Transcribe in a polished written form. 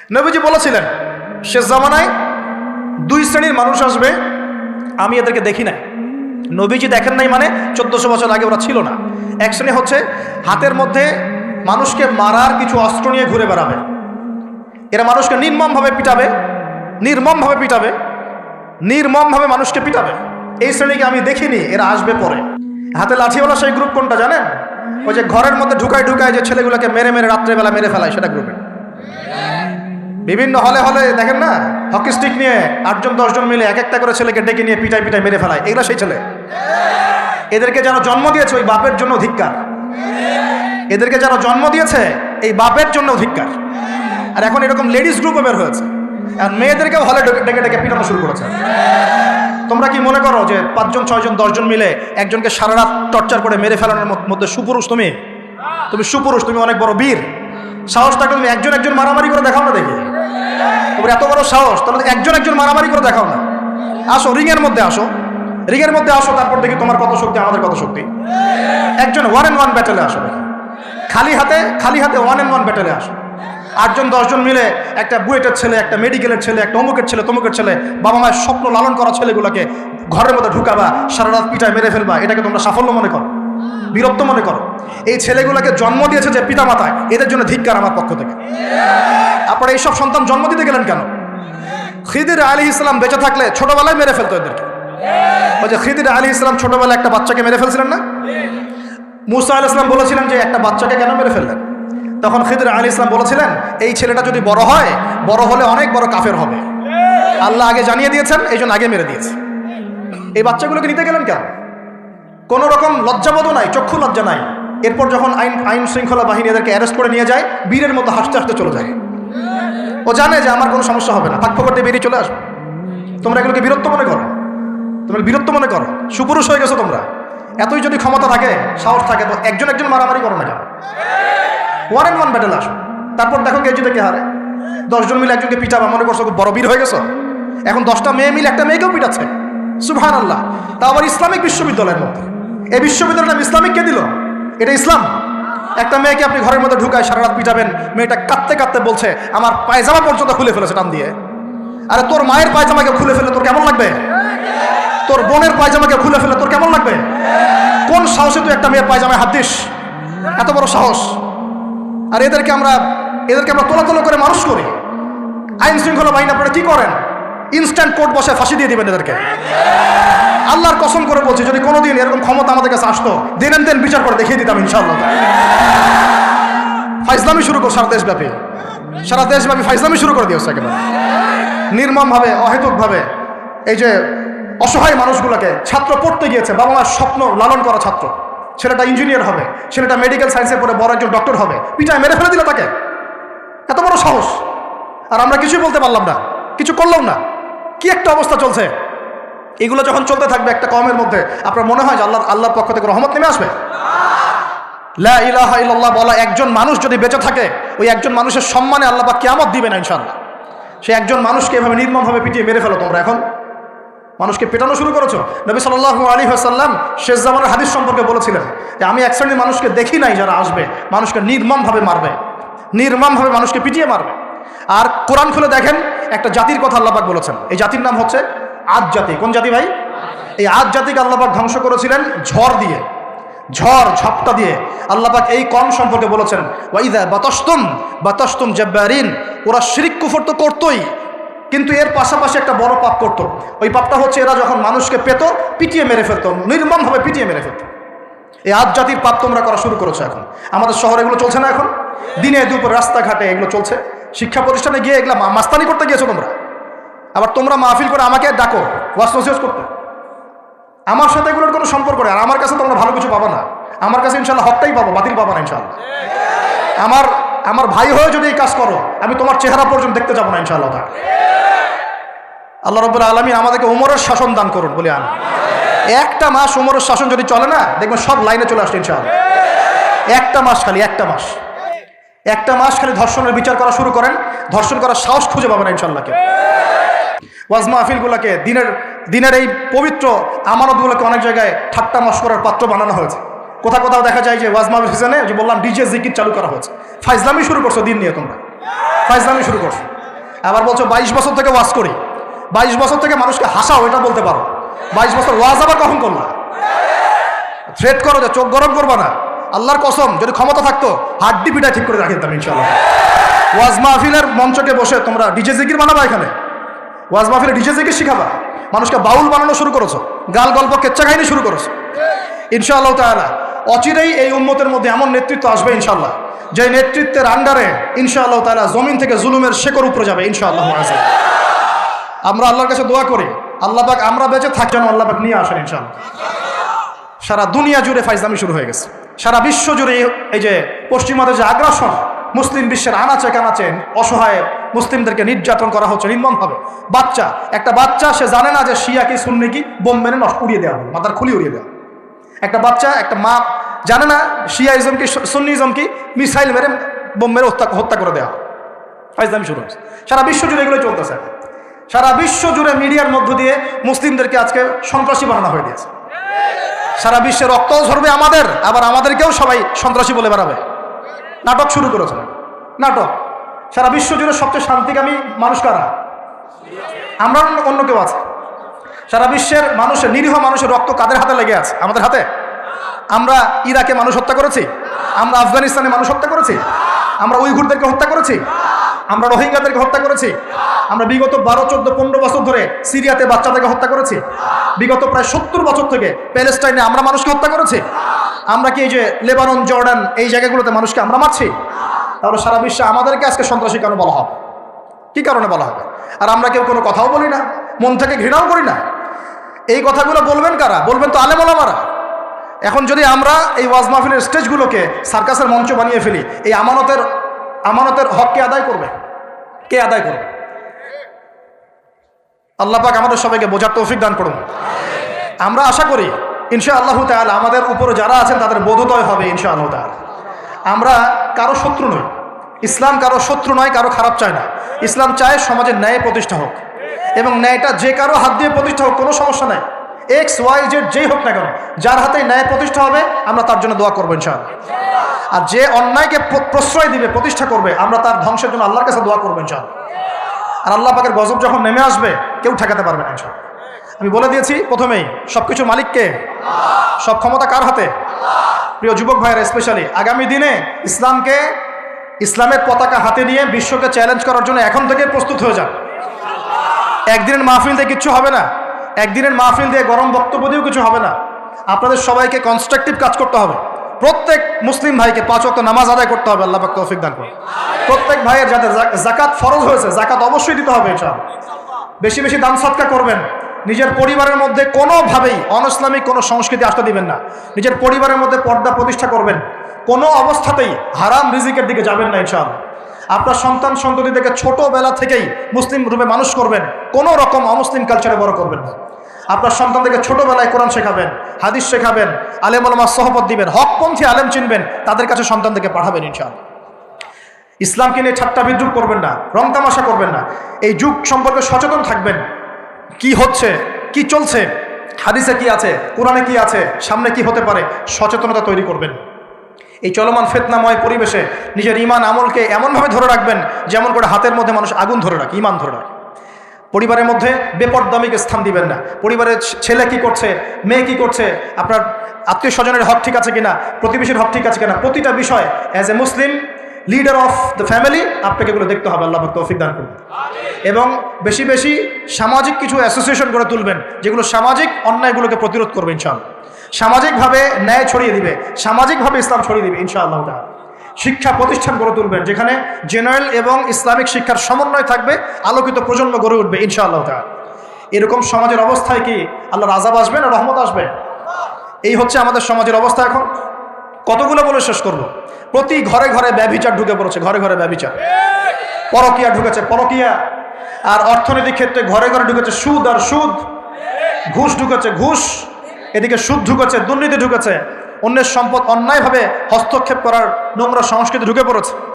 নবীজি বলেছিলেন শেষ জামানায় দুই শ্রেণীর মানুষ আসবে, আমি এদেরকে দেখি নাই। নবীজি দেখেন নাই মানে 1400 বছর আগে ওরা ছিল না। এক শ্রেণী হচ্ছে হাতের মধ্যে মানুষকে মারার কিছু অস্ত্র নিয়ে ঘুরে বেড়াবে। এরা মানুষকে নির্মমভাবে পিটাবে, নির্মমভাবে পিটাবে, নির্মমভাবে মানুষকে পিটাবে। এই শ্রেণীকে আমি দেখিনি, এরা আসবে পরে। হাতে লাঠিওয়ালা সেই গ্রুপ কোনটা জানেন? ওই যে ঘরের মধ্যে ঢুকায় ঢুকায় যে ছেলেগুলোকে মেরে মেরে রাত্রেবেলা মেরে ফেলায়, সেটা গ্রুপে। বিভিন্ন হলে হলে দেখেন না, হকি স্টিক নিয়ে 8জন 10জন মিলে এক একটা করে ছেলেকে ডেকে নিয়ে পিটাই পিটাই মেরে ফেলায়, এগুলো সেই ছেলে। এদেরকে যেন জন্ম দিয়েছে ওই বাপের জন্য ধিক্কার। এদেরকে যেন জন্ম দিয়েছে এই বাপের জন্য ধিক্কার। আর এখন এরকম লেডিস গ্রুপও বের হয়েছে, আর মেয়েদেরকেও হলে ডেকে ডেকে পিটানো শুরু করেছে। তোমরা কি মনে করো যে 5জন 6জন 10জন মিলে একজনকে সারা রাত টর্চার করে মেরে ফেলানোর মধ্যে সুপুরুষ? তুমি সুপুরুষ, তুমি অনেক বড় বীর। সাহস থাকলে তুমি একজন একজন মারামারি করে দেখাও না, দেখি তোমার এত বড় সাহস, তাহলে একজন একজন মারামারি করে দেখাও না। আসো রিংয়ের মধ্যে, আসো রিংয়ের মধ্যে আসো, তারপর দেখি তোমার কত শক্তি, আমাদের কত শক্তি। একজন 1-on-1 ব্যাটেলে আসো, খালি হাতে 1-on-1 ব্যাটেলে আসো। 8জন 10জন মিলে একটা বুয়েটের ছেলে, একটা মেডিকেলের ছেলে, একটা অমুকের ছেলে, তমুকের ছেলে, বাবা মায়ের স্বপ্ন লালন করা ছেলেগুলোকে ঘরের মধ্যে ঢুকাবা, সারা রাত পিটায় মেরে ফেলবা, এটাকে তোমরা সাফল্য মনে করো, বীরত্ব মনে করো? এই ছেলেগুলোকে জন্ম দিয়েছে যে পিতা মাতায়, এদের জন্য ধিক্কার আমার পক্ষ থেকে। আপনারা এইসব সন্তান জন্ম দিতে গেলেন কেন? খিদির আলাইহিস সালাম বেঁচে থাকলে ছোটবেলায় মেরে ফেলতো এদেরকে। ওই যে খিদির আলাইহিস সালাম ছোটবেলায় একটা বাচ্চাকে মেরে ফেলছিলেন না? মুসা আলাইহিস সালাম বলেছিলেন যে একটা বাচ্চাকে কেন মেরে ফেললেন? তখন খিদির আলাইহিস সালাম বলেছিলেন এই ছেলেটা যদি বড় হয়, বড় হলে অনেক বড় কাফের হবে। আল্লাহ আগে জানিয়ে দিয়েছেন, এই জন্য আগে মেরে দিয়েছে। এই বাচ্চাগুলোকে নিতে গেলেন কেন? কোনো রকম লজ্জাবোধও নাই, চক্ষু লজ্জা নাই। এরপর যখন আইন শৃঙ্খলা বাহিনী এদেরকে অ্যারেস্ট করে নিয়ে যায়, বীরের মতো হাসতে হাসতে চলে যায়। ও জানে যে আমার কোনো সমস্যা হবে না, ফাঁক ফোকরতে বেরিয়ে চলে আসবে। তোমরা এগুলোকে বীরত্ব মনে করো, তোমরা বীরত্ব মনে করো? সুপুরুষ হয়ে গেছো তোমরা। এতই যদি ক্ষমতা থাকে, সাহস থাকে, তো একজন একজন মারামারি করো না কেন? 1-on-1 ব্যাটেল আসো, তারপর দেখো কে জিতে কে হারে। 10জন মিলে একজনকে পিটাবা, মনে করছো খুব বড় বীর হয়ে গেছো। এখন 10টা মেয়ে মিলে একটা মেয়েকেও পিটাচ্ছে, সুবহানাল্লাহ। তা আবার ইসলামিক বিশ্ববিদ্যালয়ের মধ্যে। এই বিশ্ববিদ্যালয়ের নাম ইসলামিক কে দিল? এটা ইসলাম? একটা মেয়েকে আপনি ঘরের মধ্যে ঢুকায় সারা রাত পিটাবেন, মেয়েটা কাঁদতে কাঁদতে বলছে আমার পায়জামা পর্যন্ত খুলে ফেলেছে টান দিয়ে। আরে তোর মায়ের পায়জামাকে খুলে ফেলে তোর কেমন লাগবে? তোর বোনের পায়জামাকে খুলে ফেলে তোর কেমন লাগবে? কোন সাহসে তুই একটা মেয়ের পায়জামায় হাত দিস? এত বড় সাহস! আর এদেরকে আমরা তোলা করে মানুষ করি। আইন শৃঙ্খলা বাহিনী আপনারা কি করেন? ইনস্ট্যান্ট কোর্ট বসে ফাঁসি দিয়ে দিবেন এদেরকে। আল্লাহর কসম করে বলছি, যদি কোনোদিন এরকম ক্ষমতা আমাদের কাছে আসতো, দিন বিচার করে দেখিয়ে দিতাম ইনশাআল্লাহ। ফাইজলামি শুরু কর সারা দেশব্যাপী ফাইজলামি শুরু করে দিয়েছে একেবারে নির্মমভাবে, অহেতুকভাবে। এই যে অসহায় মানুষগুলোকে, ছাত্র পড়তে গিয়েছে, বাবা মার স্বপ্ন লালন করা ছাত্র, ছেলেটা ইঞ্জিনিয়ার হবে, ছেলেটা মেডিকেল সায়েন্সে পড়ে বড় একজন ডক্টর হবে, পিটায় মেরে ফেলে দিল তাকে। এত বড় সাহস! আর আমরা কিছুই বলতে পারলাম না, কিছু করলাম না। কি একটা অবস্থা চলছে! এগুলো যখন চলতে থাকবে একটা কওমের মধ্যে, আপনার মনে হয় যে আল্লাহর পক্ষ থেকে রহমত নেমে আসবে? লা ইলাহা ইল্লাল্লাহ বলা একজন মানুষ যদি বেঁচে থাকে, ওই একজন মানুষের সম্মানে আল্লাহ পাক কিয়ামত দিবেন ইনশাআল্লাহ। সে একজন মানুষকে এভাবে নির্মমভাবে পিটিয়ে মেরে ফেলো তোমরা। এখন মানুষকে পেটানো শুরু করেছো। নবী সাল্লাল্লাহু আলাইহি ওয়াসাল্লাম শেষ জামানের হাদিস সম্পর্কে বলেছিলেন যে আমি এক শ্রেণীর মানুষকে দেখি নাই যারা আসবে, মানুষকে নির্মমভাবে মারবে, নির্মমভাবে মানুষকে পিটিয়ে মারবে। আর কোরআন খুলে দেখেন, একটা জাতির কথা আল্লাহ পাক বলেছেন। এই জাতির নাম হচ্ছে আদ জাতি। কোন জাতি ভাই? এই আদ জাতিকে আল্লাহ পাক ধ্বংস করেছিলেন ঝড় দিয়ে, ঝপটা দিয়ে। আল্লাহ পাক এই কওম সম্পর্কে বলেছেন ওয়াইদা বাতাসতুম জাব্বারিন। ওরা শিরক কুফর তো করতোই, কিন্তু এর পাশাপাশি একটা বড় পাপ করতো। ওই পাপটা হচ্ছে এরা যখন মানুষকে পেত, পিটিয়ে মেরে ফেলতো, নির্মমভাবে পিটিয়ে মেরে ফেলতো। এই আদ জাতির পাপ তোমরা করা শুরু করেছো। এখন আমাদের শহরে এগুলো চলছে না? এখন দিনে দুপুর রাস্তাঘাটে এগুলো চলছে। শিক্ষা প্রতিষ্ঠানে গিয়ে এগুলো মাস্তানি করতে গিয়েছো তোমরা। আবার তোমরা মাহফিল করে আমাকে ডাকো ওয়াজ নসিহত করতে। আমার সাথে এগুলোর কোনো সম্পর্ক নেই। আর আমার কাছে তোমরা ভালো কিছু পাবা না। আমার কাছে ইনশাআল্লাহ হকটাই পাবো, বাতিল পাবা না ইনশাআল্লাহ। আমার ভাই হয়ে যদি এই কাজ করো, আমি তোমার চেহারা পর্যন্ত দেখতে যাবো না ইনশাআল্লাহ। আল্লাহ রাব্বুল আলামিন আমাদেরকে উমরের শাসন দান করুন বলে আমি। একটা মাস উমরের শাসন যদি চলে না, দেখবেন সব লাইনে চলে আসছে ইনশাআল্লাহ। একটা মাস খালি ধর্ষণের বিচার করা শুরু করেন, ধর্ষণ করার সাহস খুঁজে পাবেন ইনশাআল্লাহ। ওয়াজ মাহফিলগুলোকে, দিনের এই পবিত্র আমানতগুলোকে অনেক জায়গায় ঠাট্টা মশকরার পাত্র বানানো হয়েছে। কোথাও দেখা যায় যে ওয়াজ মাহফিল সিজনে যে বললাম ডিজে জিকির চালু করা হয়েছে। ফাইজলামি শুরু করছো দিন নিয়ে, তোমরা ফাইজলামি শুরু করছো। আবার বলছো 22 বছর থেকে ওয়াজ করি, 22 বছর থেকে মানুষকে হাসাও, এটা বলতে পারো। 22 বছর ওয়াজ আবার কখন করলা? থ্রেট করো যে চোখ গরম করবা না। আল্লাহর কসম, যদি ক্ষমতা থাকতো হাড্ডি পিটায় ঠিক করে রাখতাম ইনশাআল্লাহ। ওয়াজ মাহফিলের মঞ্চকে বসে তোমরা ডিজে জিকির বানাবা, এখানে ওয়াজ মাহফিলে ডিজে জিকির শিখাবা, মানুষকে বাউল বানানো শুরু করেছো, গাল গল্প কেচ্চা কাহিনী শুরু করেছো। ইনশাআল্লাহ তাআলা অচিরেই এই উম্মতের মধ্যে এমন নেতৃত্ব আসবে ইনশাআল্লাহ, যে নেতৃত্বের আন্ডারে ইনশাআল্লাহ তাআলা জমিন থেকে জুলুমের শেকড় উপরে যাবে ইনশাআল্লাহ। আমরা আল্লাহর কাছে দোয়া করি, আল্লাহ পাক আমরা বেঁচে থাক যেন আল্লাহ পাক নিয়ে আসেন ইনশাআল্লাহ। সারা দুনিয়া জুড়ে ফাইজলামি শুরু হয়ে গেছে, সারা বিশ্ব জুড়ে এই যে পশ্চিমাদের যে আগ্রাসন, মুসলিম বিশ্বের আনাচে কানাচে অসহায় মুসলিমদেরকে নির্যাতন করা হচ্ছে নির্মমভাবে। একটা বাচ্চা সে জানে না যে শিয়া কি সুন্নি কি, বোম মেরে নষ্ট উড়িয়ে দেওয়া হবে, মাথার খুলি উড়িয়ে দেওয়া। একটা মা জানে না শিয়াইজম কি সুন্নিজম কি, মিসাইল মেরে বোম মেরে হত্যা করে দেওয়া। ফাইজলামি শুরু হচ্ছে সারা বিশ্ব জুড়ে, এগুলোই চলতেছে। সারা বিশ্ব জুড়ে মিডিয়ার মধ্য দিয়ে মুসলিমদেরকে আজকে সন্ত্রাসী বানানো হয়ে গেছে। সারা বিশ্বে রক্তও ঝরবে আমাদের, আবার আমাদেরকেও সবাই সন্ত্রাসী বলে বেড়াবে। নাটক শুরু করেছে, নাটক। সারা বিশ্ব জুড়ে সবচেয়ে শান্তিকামী মানুষ কারা? আমরা, অন্য কেউ আছে? সারা বিশ্বের মানুষের, নিরীহ মানুষের রক্ত কাদের হাতে লেগে আছে? আমাদের হাতে। আমরা ইরাকে মানুষ হত্যা করেছি, আমরা আফগানিস্তানে মানুষ হত্যা করেছি, আমরা উইঘুরদেরকে হত্যা করেছি, আমরা রোহিঙ্গাদেরকে হত্যা করেছি, আমরা বিগত 12, 14, 15 বছর ধরে সিরিয়াতে বাচ্চাদেরকে হত্যা করেছি, বিগত প্রায় 70 বছর থেকে প্যালেস্টাইনে আমরা মানুষকে হত্যা করেছি। আমরা কি এই যে লেবানন, জর্ডান এই জায়গাগুলোতে মানুষকে আমরা মারছি? তাহলে সারা বিশ্বে আমাদেরকে আজকে সন্ত্রাসী কেন বলা হবে? কি কারণে বলা হবে? আর আমরা কেউ কোনো কথাও বলি না, মন থেকে ঘৃণাও করি না। এই কথাগুলো বলবেন কারা? বলবেন তো আলেম ওলামারা। এখন যদি আমরা এই ওয়াজ মাহফিলের স্টেজগুলোকে সার্কাসের মঞ্চ বানিয়ে ফেলি, এই আমানতের হক কে আদায় করবে? কে আদায় করবে? আল্লাহ পাক আমাদের সবাইকে বোঝার তৌফিক দান করুন। আমরা আশা করি ইনশাআল্লাহ তাআলা আমাদের উপরে যারা আছেন তাদের বোধোদয় হবে ইনশাআল্লাহ তাআলা। আমরা কারো শত্রু নই, ইসলাম কারো শত্রু নয়, কারো খারাপ চায় না। ইসলাম চায় সমাজের ন্যায় প্রতিষ্ঠা হোক, এবং ন্যায়টা যে কারো হাত দিয়ে প্রতিষ্ঠা হোক, কোনো সমস্যা নাই। XYZ যেই হোক না কেন, যার হাতে ন্যায় প্রতিষ্ঠা হবে আমরা তার জন্য দোয়া করবো ইনশাআল্লাহ। আর যে অন্যায়কে প্রশ্রয় দিবে, প্রতিষ্ঠা করবে, আমরা তার ধ্বংসের জন্য আল্লাহর কাছে দোয়া করবো ইনশাআল্লাহ। আর আল্লাহ পাকের গজব যখন নেমে আসবে কেউ ঠেকাতে পারবে না ইনশাআল্লাহ। আমি বলে দিয়েছি প্রথমেই, সবকিছু মালিককে, সব ক্ষমতা কার হাতে? প্রিয় যুবক ভাইয়েরা, স্পেশালি আগামী দিনে ইসলামের পতাকা হাতে নিয়ে বিশ্বকে চ্যালেঞ্জ করার জন্য এখন থেকে প্রস্তুত হয়ে যান। একদিনের মাহফিল দিয়ে কিচ্ছু হবে না, একদিনের মাহফিল দিয়ে গরম বক্তব্য দিয়েও কিছু হবে না। আপনাদের সবাইকে কনস্ট্রাকটিভ কাজ করতে হবে। প্রত্যেক মুসলিম ভাইকে 5 ওয়াক্ত নামাজ আদায় করতে হবে, আল্লাহ পাক তৌফিক দান করুন। প্রত্যেক ভাইয়ের যাদের যাকাত ফরজ হয়েছে, যাকাত অবশ্যই দিতে হবে ইনশাআল্লাহ। বেশি বেশি দান সদকা করবেন। নিজের পরিবারের মধ্যে কোনোভাবেই অনইসলামিক কোনো সংস্কৃতি আসতে দিবেন না। নিজের পরিবারের মধ্যে পর্দা প্রতিষ্ঠা করবেন। কোনো অবস্থাতেই হারাম রিজিকের দিকে যাবেন না ইনশাআল্লাহ। আপনার সন্তান সন্ততিদেরকে ছোটবেলা থেকেই মুসলিম রূপে মানুষ করবেন, কোনো রকম অমুসলিম কালচারে বড় করবেন না। আপনার সন্তানদেরকে ছোটবেলায় কোরআন শেখাবেন, হাদিস শেখাবেন, আলেম ওলামার সহবত দিবেন, হকপন্থী আলেম চিনবেন, তাদের কাছে সন্তানদেরকে পাঠাবেন ইনশাআল্লাহ। ইসলামকে নিয়ে ঠাট্টা বিদ্রুপ করবেন না, রং তামাশা করবেন না। এই যুগ সম্পর্কে সচেতন থাকবেন, কি হচ্ছে, কি চলছে, হাদিসে কি আছে, কোরআনে কি আছে, সামনে কি হতে পারে, সচেতনতা তৈরি করবেন। এই চলমান ফিতনাময় পরিবেশে নিজের ঈমান আমলকে এমনভাবে ধরে রাখবেন যেমন করে হাতের মধ্যে মানুষ আগুন ধরে রাখে, ঈমান ধরে রাখে। পরিবারের মধ্যে বেপরদামিকে স্থান দিবেন না। পরিবারের ছেলে কি করছে, মেয়ে কি করছে, আপনার আত্মীয় স্বজনের হক ঠিক আছে কিনা, প্রতিবেশীর হক ঠিক আছে কিনা, প্রতিটা বিষয় as a Muslim leader of the family আপনাকে এগুলো দেখতে হবে। আল্লাহ পাক তৌফিক দান করুন। এবং বেশি বেশি সামাজিক কিছু অ্যাসোসিয়েশন করে তুলবেন যেগুলো সামাজিক অন্যায়গুলোকে প্রতিরোধ করবে ইনশাআল্লাহ। সামাজিকভাবে ন্যায় ছড়িয়ে দিবে, সামাজিকভাবে ইসলাম ছড়িয়ে দিবে ইনশাআল্লাহ তাআলা। শিক্ষা প্রতিষ্ঠান গড়ে তুলবেন যেখানে জেনারেল এবং ইসলামিক শিক্ষার সমন্বয় থাকবে, আলোকিত প্রজন্ম গড়ে উঠবে ইনশাআল্লাহ তাআলা। এরকম সমাজের অবস্থায় কি আল্লাহর আযাব আসবে না রহমত আসবে? এই হচ্ছে আমাদের সমাজের অবস্থা। এখন কতগুলো বলে শেষ করব। প্রতি ঘরে ঘরে ব্যভিচার ঢুকে পড়েছে, ঘরে ঘরে ব্যভিচার, পরকীয়া ঢুকেছে, পরকীয়া। আর অর্থনৈতিক ক্ষেত্রে ঘরে ঘরে ঢুকেছে সুদ আর সুদ, ঘুষ ঢুকেছে, ঘুষ। এদিকে সুদ ঢুকেছে, দুর্নীতি ঢুকেছে, অন্যের সম্পদ অন্যায়ভাবে হস্তক্ষেপ করার নোংরা সংস্কৃতি ঢুকে পড়েছে।